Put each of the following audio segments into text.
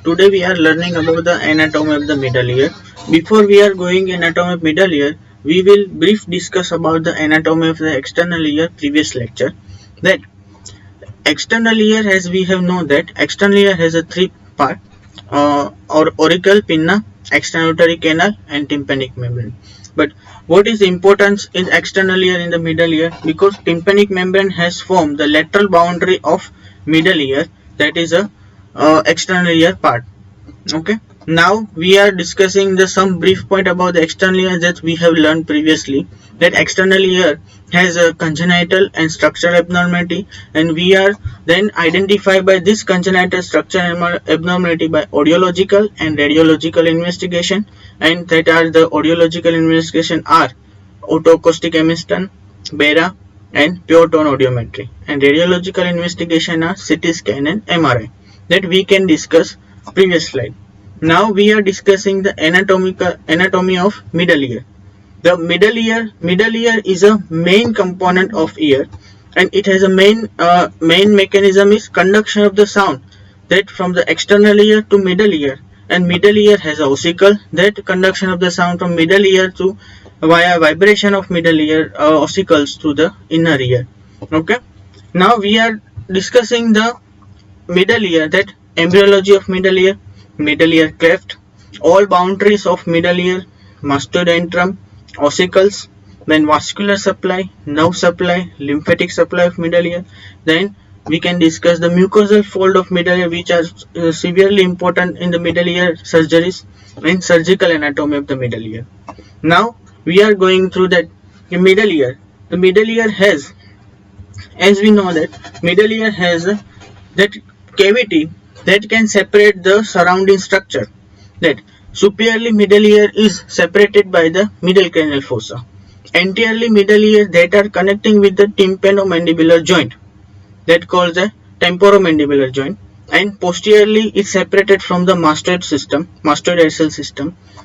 Today we are learning about the anatomy of the middle ear. Before we are going anatomy of middle ear, we will brief discuss about the anatomy of the external ear previous lecture. That external ear, as we have known that external ear has a three part or auricle, pinna, external auditory canal and tympanic membrane. But what is the importance in external ear in the middle ear? Because tympanic membrane has formed the lateral boundary of middle ear, that is a external ear part. Okay, now we are discussing the some brief point about the external ear that we have learned previously, that external ear has a congenital and structural abnormality, and we are then identified by this congenital structural abnormality by audiological and radiological investigation, and that are the audiological investigation are otoacoustic emission, BERA and pure tone audiometry, and radiological investigation are CT scan and MRI that we can discuss previous slide. Now we are discussing the anatomy of middle ear. The middle ear is a main component of ear, and it has a main mechanism is conduction of the sound that from the external ear to middle ear, and middle ear has a ossicle that conduction of the sound from middle ear to via vibration of middle ear ossicles to the inner ear. Okay, now we are discussing the middle ear, that embryology of middle ear cleft, all boundaries of middle ear, mastoidentrum, ossicles, then vascular supply, nerve supply, lymphatic supply of middle ear. Then we can discuss the mucosal fold of middle ear, which are severely important in the middle ear surgeries and surgical anatomy of the middle ear. Now we are going through that middle ear. The middle ear has, as we know that middle ear has that cavity that can separate the surrounding structure. That superiorly middle ear is separated by the middle cranial fossa. Anteriorly middle ear that are connecting with the tympanomandibular joint, that called the temporomandibular joint, and posteriorly is separated from the mastoid system.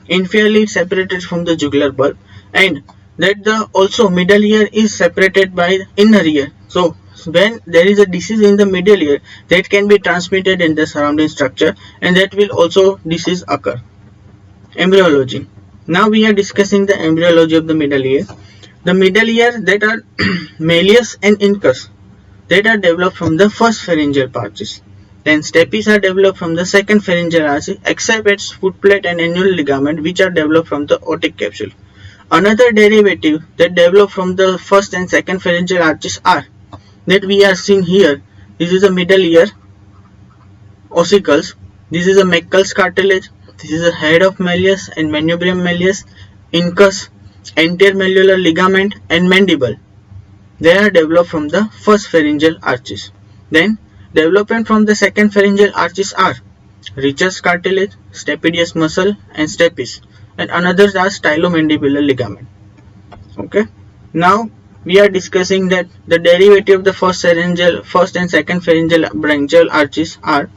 Inferiorly separated from the jugular bulb, and that the also middle ear is separated by the inner ear. So when there is a disease in the middle ear, that can be transmitted in the surrounding structure, and that will also disease occur. Embryology. Now we are discussing the embryology of the middle ear. The middle ear that are malleus and incus, that are developed from the first pharyngeal arches. Then stapes are developed from the second pharyngeal arches, except its footplate and annular ligament, which are developed from the otic capsule. Another derivative that develop from the first and second pharyngeal arches are that we are seeing here. This is a middle ear ossicles. This is a Meckel's cartilage. This is a head of malleus and manubrium malleus, incus, anterior malleolar ligament, and mandible. They are developed from the first pharyngeal arches. Then development from the second pharyngeal arches are Richer's cartilage, stapedius muscle, and stapes, and others are stylomandibular ligament. Okay. Now we are discussing that the derivative of the first and second pharyngeal branchial arches are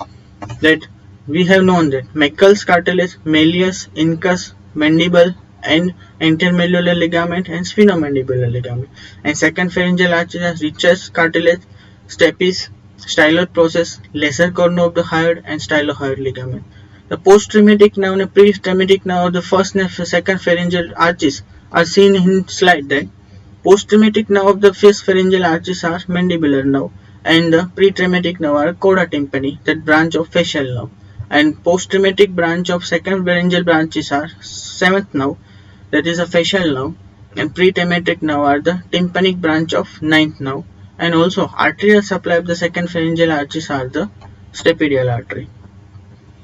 that we have known that Meckel's cartilage, malleus, incus, mandible, and intermalleolar ligament and sphenomandibular ligament. And second pharyngeal arches are Richer's cartilage, stapes, styloid process, lesser corner of the hyoid, and stylohyoid ligament. The post-traumatic nerve and pre-traumatic nerve of the first and second pharyngeal arches are seen in slide. That post-traumatic nerve of the first pharyngeal arches are mandibular nerve, and the pre-traumatic nerve are coda tympani, that branch of facial nerve. And post-traumatic branch of second pharyngeal branches are seventh nerve, that is a facial nerve, and pre-traumatic nerve are the tympanic branch of ninth nerve, and also arterial supply of the second pharyngeal arches are the stapedial artery.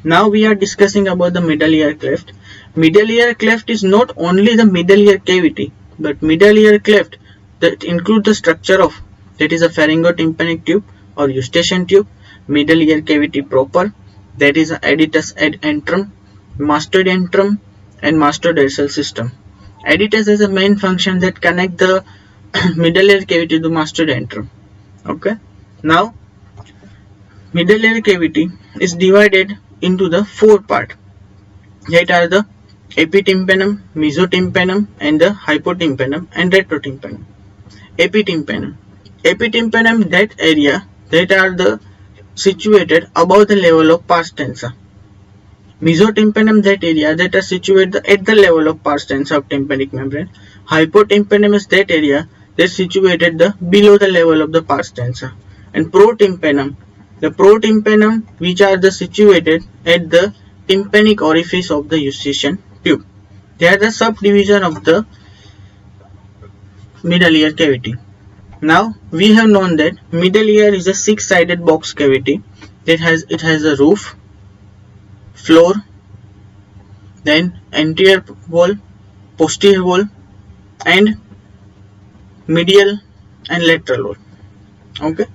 Now we are discussing about the middle ear cleft. Middle ear cleft is not only the middle ear cavity, but middle ear cleft that include the structure of, that is a pharyngotympanic tube or eustachian tube, middle ear cavity proper, that is a adytus antrum, mastoidentrum, and mastodorsal system. Adytus is a main function that connect the middle ear cavity to mastoidentrum. Okay. Now middle ear cavity is divided into the four parts, that are the epitympanum, mesotympanum, and the hypotympanum and retrotympanum. Epitympanum. Epitympanum, that area that are the situated above the level of pars tensa. Mesotympanum, that area that are situated at the level of pars tensa of tympanic membrane. Hypotympanum is that area that is situated below the level of the pars tensa. And protympanum, the protympanum which are situated at the tympanic orifice of the eustachian tube. They are the subdivision of the middle ear cavity. Now we have known that middle ear is a six-sided box cavity that has a roof, floor, then anterior wall, posterior wall, and medial and lateral wall. Okay,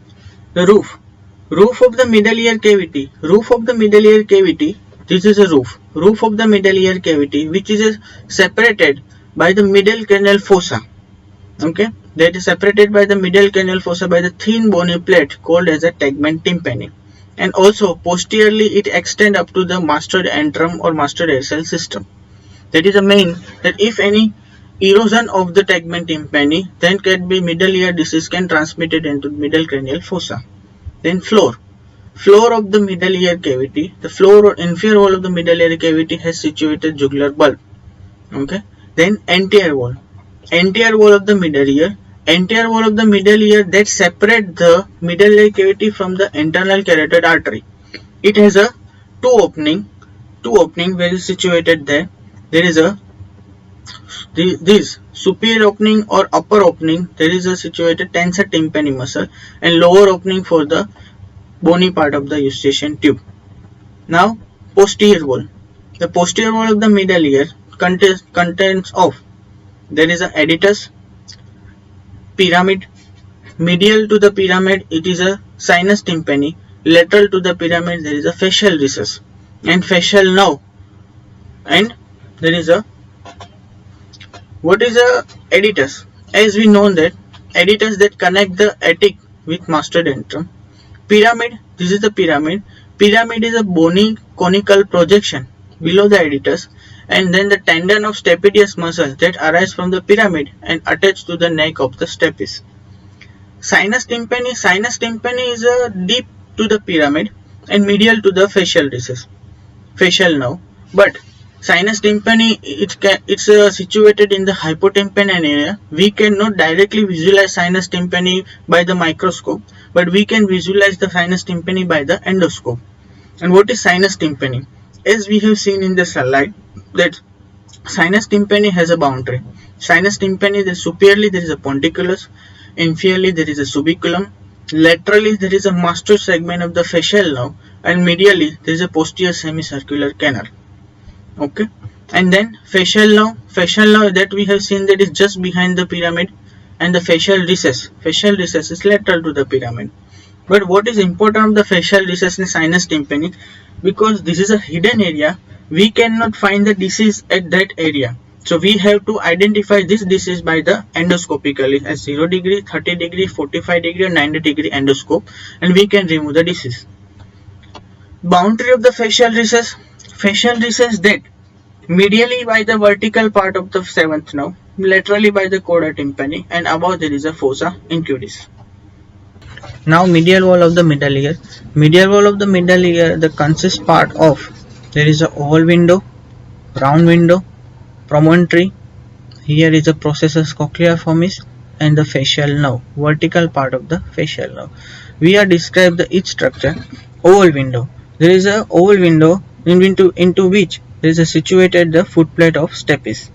the roof of the middle ear cavity. Roof of the middle ear cavity. This is a roof of the middle ear cavity, which is separated by the middle canal fossa. Okay, that is separated by the middle canal fossa by the thin bony plate called as a tegmen tympani, and also posteriorly it extends up to the mastoid antrum or mastoid air cell system. That is the main, that if any erosion of the tegmen tympani, then can be middle ear disease can transmitted into middle cranial fossa. Then floor of the middle ear cavity. The floor or inferior wall of the middle ear cavity has situated jugular bulb. Okay. Then anterior wall of the middle ear. Anterior wall of the middle ear that separate the middle ear cavity from the internal carotid artery. It has a two opening where is situated there. There is a this superior opening or upper opening. There is a situated tensor tympani muscle and lower opening for the bony part of the eustachian tube. Now posterior wall. The posterior wall of the middle ear contains of, there is a adytus, pyramid. Medial to the pyramid it is a sinus tympani. Lateral to the pyramid there is a facial recess and facial nerve. And there is a, what is a adytus? As we know that adytus that connect the attic with mastoid antrum. Pyramid, this is the pyramid. Pyramid is a bony conical projection below the adytus, and then the tendon of stapedius muscle that arise from the pyramid and attach to the neck of the stapes. Sinus tympani is a deep to the pyramid and medial to the facial recess, facial nerve. But sinus tympani it's situated in the hypotympanum area. We cannot directly visualize sinus tympani by the microscope, but we can visualize the sinus tympani by the endoscope. And what is sinus tympani? As we have seen in the slide, that sinus tympani has a boundary. Sinus tympani, the superiorly there is a ponticulus, inferiorly there is a subiculum, laterally there is a mastoid segment of the facial nerve, and medially there is a posterior semicircular canal. Okay, and then facial nerve that we have seen that is just behind the pyramid, and the facial recess is lateral to the pyramid. But what is important of the facial recess in sinus tympani, because this is a hidden area, we cannot find the disease at that area. So we have to identify this disease by the endoscopically as 0 degree, 30 degree, 45 degree or 90 degree endoscope, and we can remove the disease. Boundary of the facial recess that medially by the vertical part of the seventh nerve, laterally by the chorda tympani, and above there is a fossa incudis. Now medial wall of the middle ear. Medial wall of the middle ear, the consist part of, there is a oval window, round window, promontory. Here is a processus cochleariformis and the facial nerve, vertical part of the facial nerve. We are described the each structure. Oval window. There is a oval window into which there is a situated the footplate of stapes.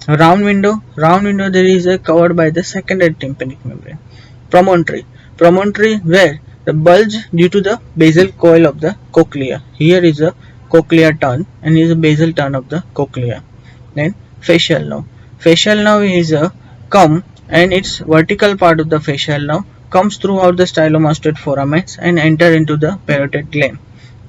Round window there is a covered by the secondary tympanic membrane. Promontory where the bulge due to the basal coil of the cochlea. Here is a cochlear turn and is a basal turn of the cochlea. Then facial nerve is a come, and its vertical part of the facial nerve comes throughout the stylomastoid foramens and enter into the parotid gland.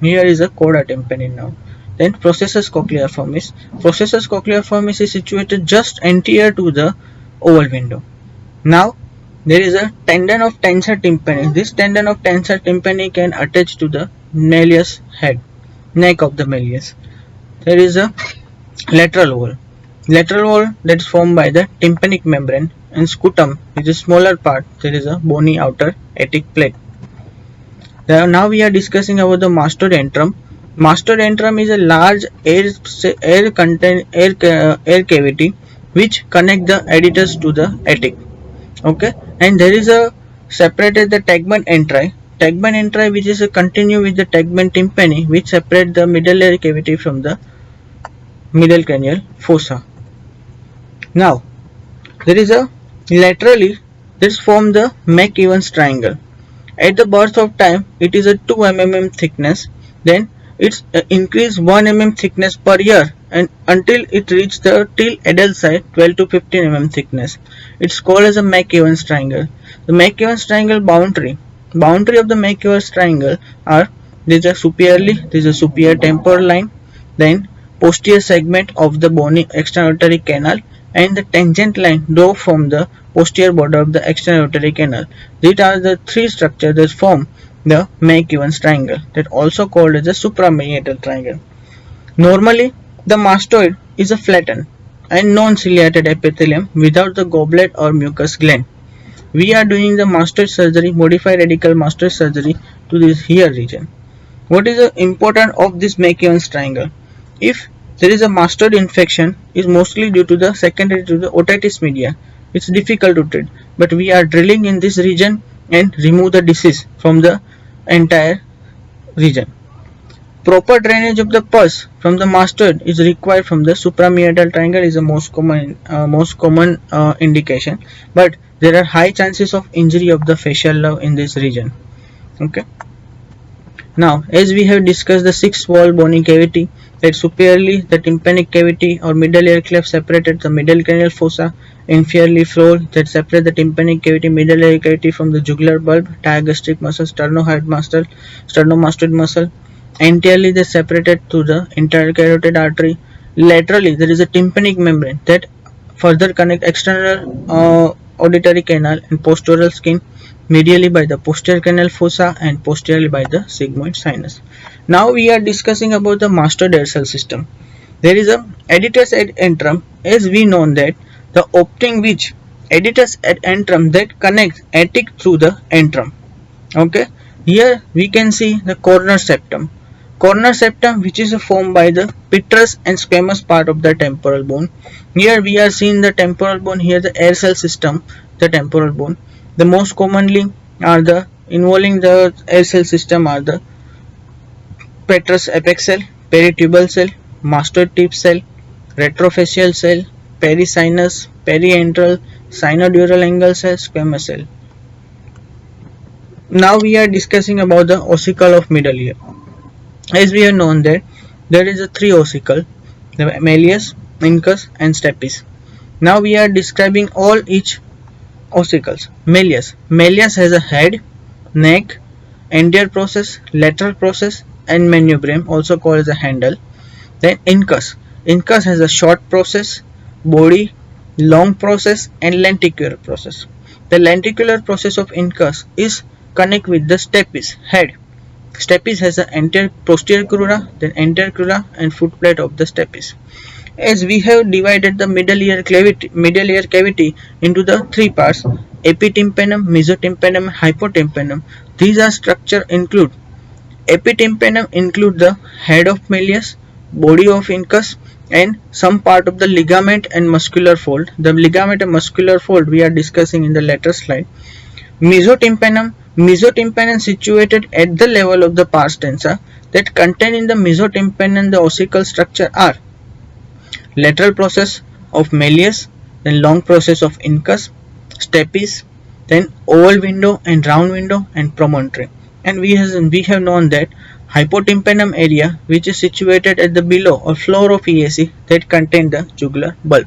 Here is a chorda tympani nerve. Then processus cochleariformis. Processus cochleariformis is situated just anterior to the oval window. Now there is a tendon of tensor tympani. This tendon of tensor tympani can attach to the malleus head, neck of the malleus. There is a lateral wall that is formed by the tympanic membrane, and scutum is a smaller part. There is a bony outer attic plate. Now we are discussing about the mastoid antrum. Mastoid antrum is a large air cavity which connect the editors to the attic. Okay, and there is a separated the tegmen antri. Tegmen antri, which is a continue with the tegmen tympani, which separate the middle ear cavity from the middle cranial fossa. Now there is a laterally this form the McEwan's triangle. At the birth of time, it is a 2 mm thickness. Then it's increase 1 mm thickness per year, and until it reaches the till adult side 12 to 15 mm thickness. It's called as a McEwan's triangle. The McEwan's triangle boundary of the McEwan's triangle are there is a superior temporal line, then posterior segment of the bony external canal, and the tangent line drawn from the posterior border of the external canal. These are the three structures that form the McEwan's triangle, that also called as the supraparietal triangle. Normally, the mastoid is a flattened and non-ciliated epithelium without the goblet or mucous gland. We are doing the mastoid surgery, modified radical mastoid surgery to this here region. What is the importance of this McEwan's triangle? If there is a mastoid infection, is mostly due to the secondary to the otitis media. It's difficult to treat, but we are drilling in this region and remove the disease from the entire region. Proper drainage of the pus from the mastoid is required from the suprameatal triangle is the most common indication, but there are high chances of injury of the facial nerve in this region. Okay. Now, as we have discussed the 6-wall bony cavity, that superiorly the tympanic cavity or middle ear cleft separated the middle cranial fossa, inferiorly floor that separate the tympanic cavity, middle ear cavity from the jugular bulb, digastric muscle, sternomastoid muscle. Anteriorly they separated to the entire carotid artery. Laterally there is a tympanic membrane that further connect external auditory canal and postural skin, medially by the posterior cranial fossa and posteriorly by the sigmoid sinus. Now we are discussing about the mastoid air cell system. There is a editus ad antrum, as we know that the opening which editus ad antrum that connects attic through the antrum. Okay, here we can see the corner septum. Corner septum, which is formed by the petrous and squamous part of the temporal bone. Here we are seeing the temporal bone, here the air cell system, the temporal bone. The most commonly are the involving the air cell system are the petrous apex cell, peritubal cell, mastoid tip cell, retrofacial cell, perisinus, periantral, sinodural angle cell, squamous cell. Now we are discussing about the ossicle of middle ear. As we have known that there is a 3 ossicle, the malleus, incus and stapes. Now we are describing all each ossicles. Malleus has a head, neck, anterior process, lateral process and manubrium, also called as a handle. Then incus has a short process, body, long process and lenticular process. The lenticular process of incus is connect with the stapes, head. Stapes has an anterior posterior crura, then anterior crura and footplate of the stapes. As we have divided the middle ear cavity into the 3 parts, epitympanum, mesotympanum, hypotympanum. These are structure include epitympanum include the head of malleus, body of incus and some part of the ligament and muscular fold. The ligament and muscular fold we are discussing in the later slide. Mesotympanum situated at the level of the pars tensa. That contain in the mesotympanum the ossicle structure are lateral process of malleus, then long process of incus, stapes, then oval window and round window and promontory. And we have known that hypotympanum area, which is situated at the below or floor of EAC, that contain the jugular bulb.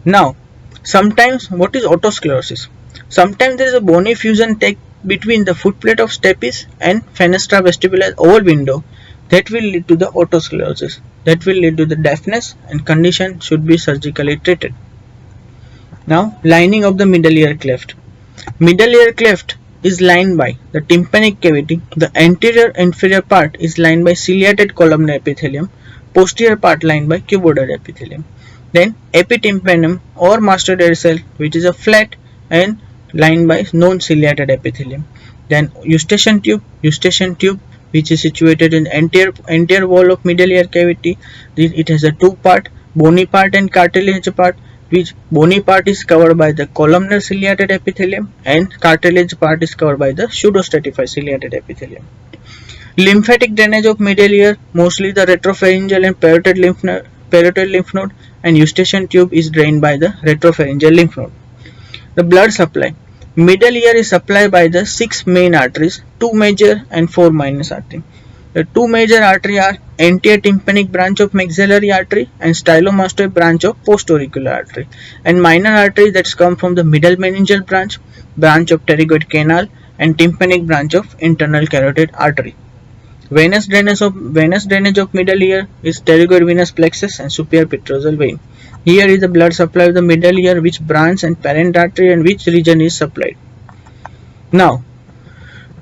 Now, sometimes what is otosclerosis? Sometimes there is a bony fusion take between the footplate of stapes and fenestra vestibularis oval window that will lead to the otosclerosis, that will lead to the deafness and condition should be surgically treated. Now, lining of the middle ear cleft. Middle ear cleft is lined by the tympanic cavity. The anterior inferior part is lined by ciliated columnar epithelium, posterior part lined by cuboidal epithelium. Then epitympanum or mastoid air cell, which is a flat and lined by non-ciliated epithelium. Then eustachian tube, which is situated in anterior wall of middle ear cavity. It has a two part, bony part and cartilage part, which bony part is covered by the columnar ciliated epithelium and cartilage part is covered by the pseudostratified ciliated epithelium. Lymphatic drainage of middle ear, mostly the retropharyngeal and parotid lymph node, and eustachian tube is drained by the retropharyngeal lymph node. The blood supply. Middle ear is supplied by the 6 main arteries, 2 major and 4 minor arteries. The 2 major arteries are anterior tympanic branch of maxillary artery and stylomastoid branch of postauricular artery, and minor arteries that come from the middle meningeal branch of pterygoid canal, and tympanic branch of internal carotid artery. Venous drainage of middle ear is pterygoid venous plexus and superior petrosal vein. Here is the blood supply of the middle ear, which branch and parent artery and which region is supplied. Now,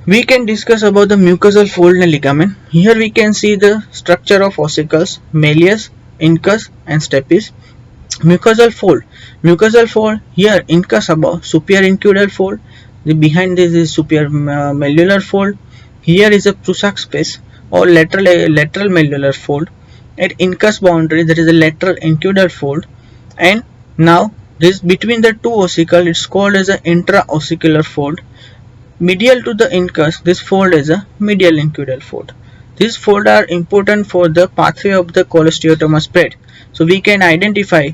we can discuss about the mucosal fold and ligament. Here we can see the structure of ossicles, malleus, incus and stapes. Mucosal fold, here incus above, superior inguinal fold, behind this is superior malleolar fold. Here is a Prusak space or lateral malleolar fold. At incus boundary there is a lateral inguinal fold, and now this between the two ossicles it's called as an intraossicular fold. Medial to the incus, this fold is a medial inguinal fold. These folds are important for the pathway of the cholesteatoma spread. So we can identify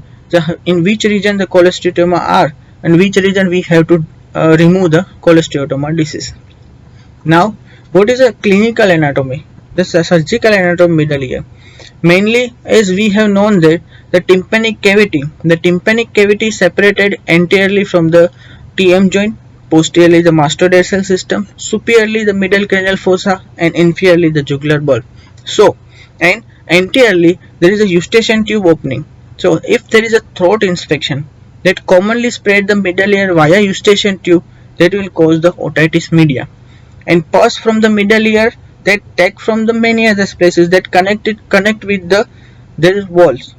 in which region the cholesteatoma are and which region we have to remove the cholesteatoma disease. Now, what is a clinical anatomy? The surgical anatomy of middle ear. Mainly, as we have known that the tympanic cavity is separated anteriorly from the TM joint, posteriorly the mastodorsal system, superiorly the middle cranial fossa, and inferiorly the jugular bulb. So, and anteriorly there is a eustachian tube opening. So, if there is a throat infection that commonly spread the middle ear via eustachian tube, that will cause the otitis media, and pus from the middle ear that take from the many other places that connect with the walls.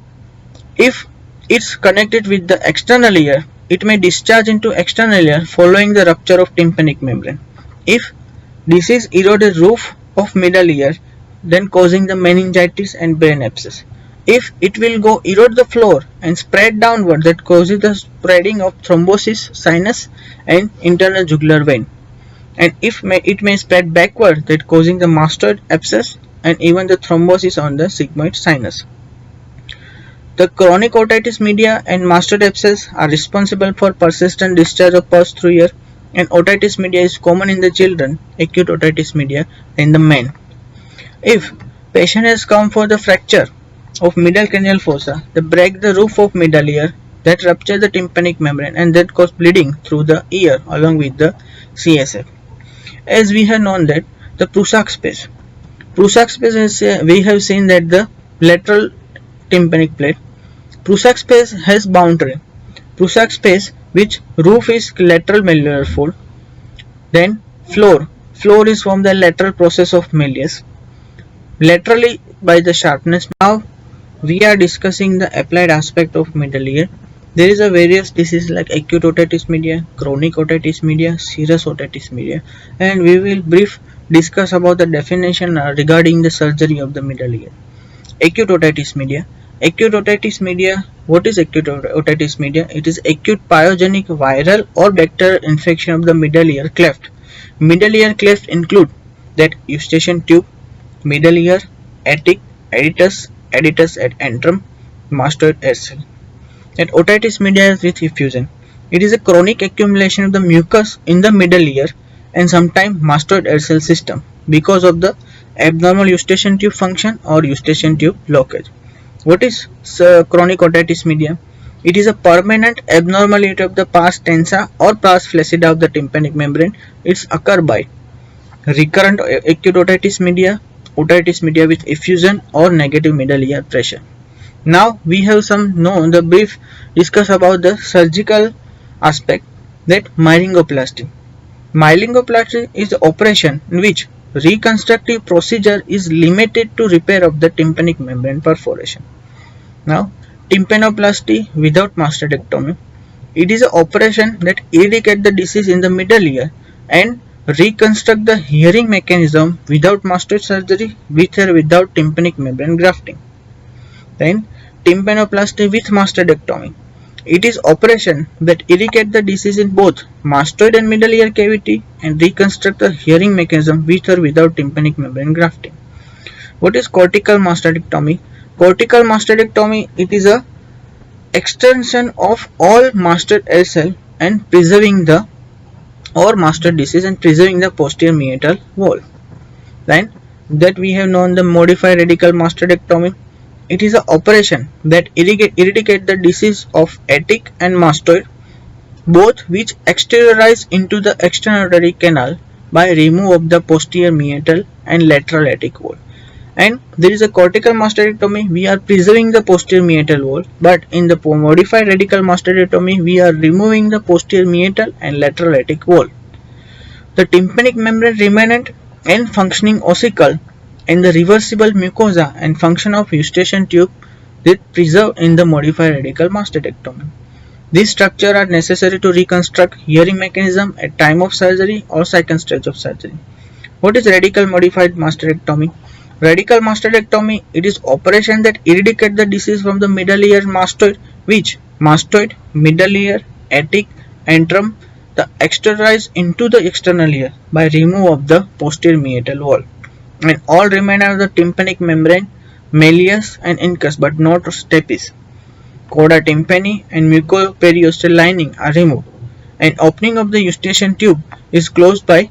If it's connected with the external ear, it may discharge into external ear following the rupture of tympanic membrane. If disease eroded roof of middle ear, then causing the meningitis and brain abscess. If it will go erode the floor and spread downward, that causes the spreading of thrombosis, sinus and internal jugular vein. And if it may spread backward, that causing the mastoid abscess and even the thrombosis on the sigmoid sinus. The chronic otitis media and mastoid abscess are responsible for persistent discharge of pus through ear, and otitis media is common in the children, acute otitis media in the men. If patient has come for the fracture of middle cranial fossa, they break the roof of middle ear, that rupture the tympanic membrane and that cause bleeding through the ear along with the CSF. As we have known that the Prusak space is, we have seen that the lateral tympanic plate. Prusak space has boundary. Prusak space, which roof is lateral malleolar fold. Then floor is from the lateral process of malleus, laterally by the sharpness. Now we are discussing the applied aspect of middle ear. There is a various disease like acute otitis media, chronic otitis media, serous otitis media, and we will brief discuss about the definition regarding the surgery of the middle ear. Acute otitis media. Acute otitis media. What is acute otitis media? It is acute pyogenic viral or bacterial infection of the middle ear cleft. Middle ear cleft include that eustachian tube, middle ear, attic, adytus at antrum, mastoid air cell. That otitis media is with effusion. It is a chronic accumulation of the mucus in the middle ear and sometimes mastoid air cell system because of the abnormal eustachian tube function or eustachian tube blockage. What is chronic otitis media? It is a permanent abnormality of the pars tensa or pars flaccida of the tympanic membrane. It's occur by recurrent acute otitis media with effusion or negative middle ear pressure. Now we have the brief discuss about the surgical aspect, that myelingoplasty. Myelingoplasty is the operation in which reconstructive procedure is limited to repair of the tympanic membrane perforation. Now tympanoplasty without mastectomy. It is an operation that eradicates the disease in the middle ear and reconstruct the hearing mechanism without mastoid surgery with or without tympanic membrane grafting. Then tympanoplasty with mastectomy. It is operation that irrigate the disease in both mastoid and middle ear cavity and reconstruct the hearing mechanism with or without tympanic membrane grafting. What is cortical mastectomy? Cortical mastectomy, it is a extension of all mastoid air cell and preserving the mastoid disease and preserving the posterior meatal wall. Then that we have known the modified radical mastectomy. It is an operation that eradicate the disease of attic and mastoid, both which exteriorize into the external canal by remove of the posterior meatal and lateral attic wall. And there is a cortical mastectomy, we are preserving the posterior meatal wall, but in the modified radical mastectomy we are removing the posterior meatal and lateral attic wall. The tympanic membrane remnant and functioning ossicle and the reversible mucosa and function of eustachian tube is preserved in the modified radical mastectomy. These structures are necessary to reconstruct hearing mechanism at time of surgery or second stage of surgery. What is radical modified mastectomy? Radical mastectomy, it is operation that eradicate the disease from the middle ear mastoid, which mastoid, middle ear, attic, antrum, the exteriorize into the external ear by remove of the posterior meatal wall, and all remainder of the tympanic membrane, malleus and incus but not stapes, coda tympani and mucoperiosteal lining are removed, and opening of the eustachian tube is closed by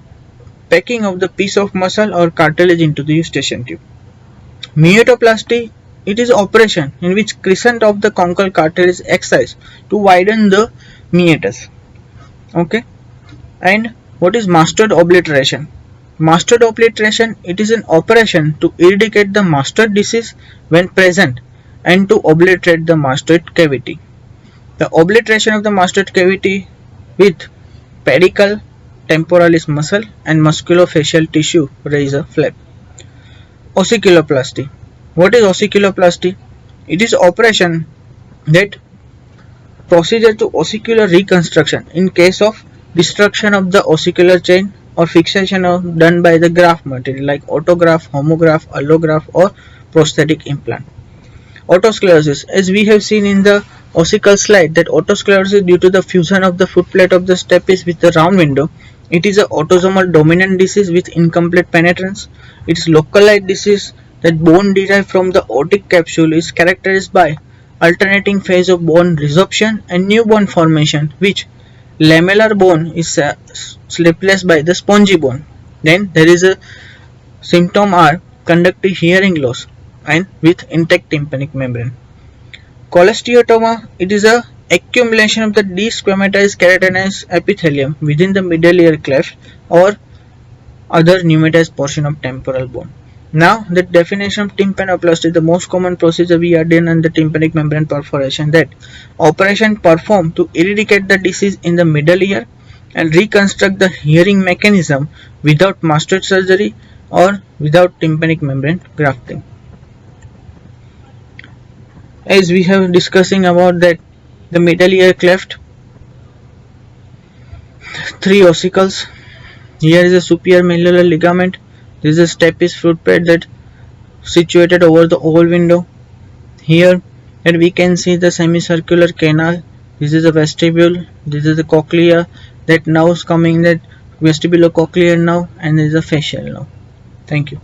packing of the piece of muscle or cartilage into the eustachian tube. Meatoplasty, it is operation in which crescent of the conchal cartilage is excised to widen the meatus. Okay, and what is mastoid obliteration? Mastoid obliteration, it is an operation to eradicate the mastoid disease when present and to obliterate the mastoid cavity. The obliteration of the mastoid cavity with pedicle, temporalis muscle and musculofacial tissue raise a flap. Ossiculoplasty. What is ossiculoplasty? It is operation that procedure to ossicular reconstruction in case of destruction of the ossicular chain or fixation done by the graft material like autograft, homograph, allograft or prosthetic implant. Otosclerosis, as we have seen in the ossicle slide, that otosclerosis due to the fusion of the footplate of the stapes with the round window. It is an autosomal dominant disease with incomplete penetrance. It is localized disease that bone derived from the otic capsule is characterized by alternating phase of bone resorption and new bone formation, which lamellar bone is replaced by the spongy bone. Then there is a symptom are conductive hearing loss and with intact tympanic membrane. Cholesteatoma, it is a accumulation of the desquamatized keratinized epithelium within the middle ear cleft or other pneumatized portion of temporal bone. Now, the definition of tympanoplasty is the most common procedure we are doing in the tympanic membrane perforation, that operation performed to eradicate the disease in the middle ear and reconstruct the hearing mechanism without mastoid surgery or without tympanic membrane grafting. As we have discussing about that, the middle ear cleft, 3 ossicles. Here is a superior malleolar ligament. This is a stapes footplate that situated over the oval window. Here and we can see the semicircular canal. This is a vestibule. This is the cochlea. That now is coming that vestibulocochlear nerve, and there is a facial nerve. Thank you.